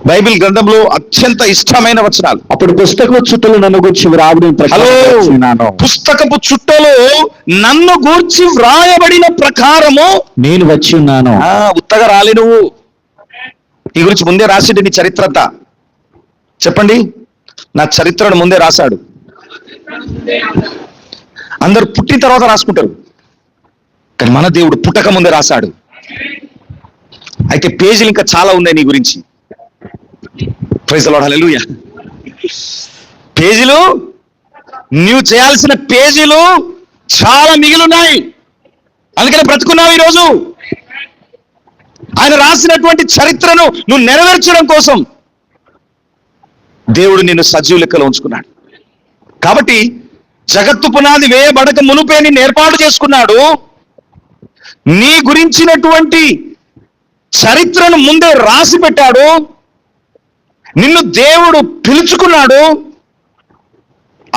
Bible గ్రంథంలో అత్యంత ఇష్టమైన వచనాలు. అప్పుడు పుస్తకపు చుట్టలు నన్ను గూర్చి వ్రాయబడిన హలో, పుస్తకపు చుట్టలో నన్ను గూర్చి వ్రాయబడిన ప్రకారము నేను వచ్చి ఉన్నాను. ఉత్తగా రాలే నువ్వు. నీ గురించి ముందే రాసిండు నీ చరిత్ర అంతా. చెప్పండి, నా చరిత్రను ముందే రాశాడు. అందరు పుట్టిన తర్వాత రాసుకుంటారు, కానీ మన దేవుడు పుట్టక ముందే రాశాడు. అయితే పేజీలు ఇంకా చాలా ఉన్నాయి నీ గురించి. ప్రైజ్ ది లార్డ్, హల్లెలూయా. పేజీలు, నువ్వు చేయాల్సిన పేజీలు చాలా మిగిలిన్నాయి. అందుకని బ్రతుకున్నావు ఈరోజు. ఆయన రాసినటువంటి చరిత్రను నువ్వు నెరవేర్చడం కోసం దేవుడు నిన్ను సజీవ లెక్కలో ఉంచుకున్నాడు. కాబట్టి జగత్తు పునాది వేయబడక మునుపే నిన్ను ఏర్పాటు చేసుకున్నాడు. నీ గురించినటువంటి చరిత్రను ముందే రాసి పెట్టాడు. నిన్ను దేవుడు పిలుచుకున్నాడు.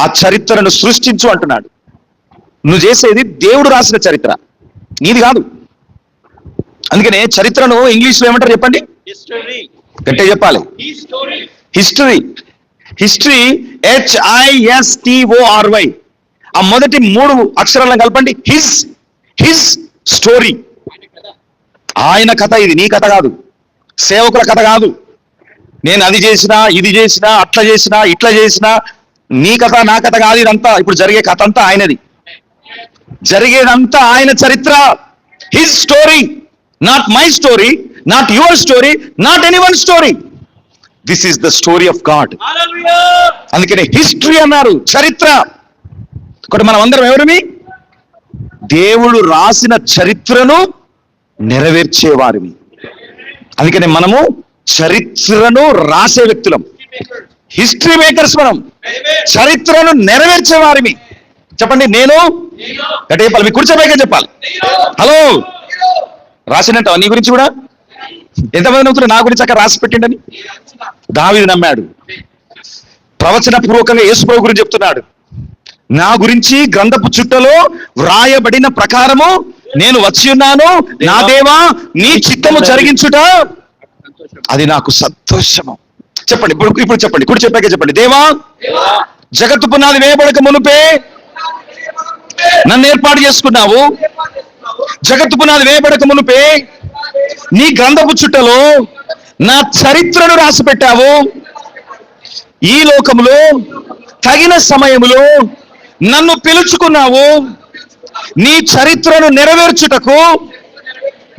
ఆ చరిత్రను సృష్టించు అంటున్నాడు. నువ్వు చేసేది దేవుడు రాసిన చరిత్ర, నీది కాదు. అందుకనే చరిత్రను ఇంగ్లీష్లో ఏమంటారు చెప్పండి? గట్టిగా చెప్పాలి. హిస్టరీ. History HISTORY. ఆ మొదటి 3 అక్షరాలను కలపండి. His story. ఆయన కథ ఇది, నీ కథ కాదు. సేవకుల కథ కాదు. నేను అది చేసినా, ఇది చేసినా, అట్లా చేసినా, ఇట్లా చేసినా, నీ కథ నా కథ కాదు. ఇదంతా ఇప్పుడు జరిగే కథ అంతా ఆయనది. జరిగేదంతా ఆయన చరిత్ర. His story, not my story, not your story, not anyone story. This is the story of God. అందుకనే హిస్టరీ అన్నారు, చరిత్ర. ఒకటి మనం అందరం ఎవరిమి? దేవుడు రాసిన చరిత్రను నెరవేర్చేవారిని. అందుకనే మనము చరిత్రను రాసే వ్యక్తులం, హిస్టరీ మేకర్స్. మనం చరిత్రను నెరవేర్చేవారిని. చెప్పండి, నేను అంటే చెప్పాలి, మీ కూర్చోబోయే చెప్పాలి. హలో, రాసినట్టు నీ గురించి కూడా ఎంతమంది నమ్ముతున్నారు నా గురించి అక్కడ రాసి పెట్టిండని? దావీదు నమ్మాడు. ప్రవచన పూర్వకంగా యేసుప్రభు గురించి చెప్తున్నాడు. నా గురించి గ్రంథపు చుట్టలో వ్రాయబడిన ప్రకారము నేను వచ్చి ఉన్నాను. నా దేవా, నీ చిత్తము జరిగించుట అది నాకు సంతోషము. చెప్పండి, ఇప్పుడు చెప్పండి, కుడి చెప్పాక చెప్పండి. దేవా, జగత్తు పునాది వేయబడక మునుపే నన్ను ఏర్పాటు చేసుకున్నావు. జగత్తు పునాది వేయబడక మునుపే నీ గ్రంథపు చుట్టలో నా చరిత్రను రాసి పెట్టావు. ఈ లోకములో తగిన సమయములో నన్ను పిలుచుకున్నావు. నీ చరిత్రను నెరవేర్చుటకు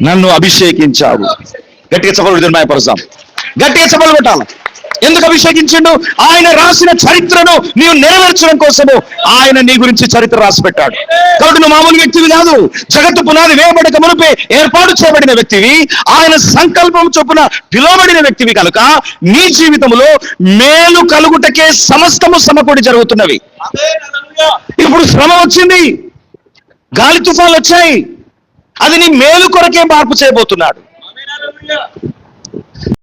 నన్ను అభిషేకించావు. గట్టిగా చప్పట్లు మాయపరుస్తాం, గట్టిగా చప్పట్లు కొట్టాలి. ఎందుకు అభిషేకించిండు? ఆయన రాసిన చరిత్రను నీవు నెరవేర్చడం కోసము ఆయన నీ గురించి చరిత్ర రాసి పెట్టాడు. కాబట్టి నువ్వు మామూలు వ్యక్తివి కాదు. జగత్తు పునాది వేయబడక మునుపే ఏర్పాటు చేయబడిన వ్యక్తివి. ఆయన సంకల్పం చొప్పున పిలువబడిన వ్యక్తివి కనుక నీ జీవితంలో మేలు కలుగుటకే సమస్తము సమకూడి జరుగుతున్నవి. ఇప్పుడు శ్రమ వచ్చింది, గాలి తుఫాన్లు వచ్చాయి, అది నీ మేలు కొరకే మార్పు చేయబోతున్నాడు.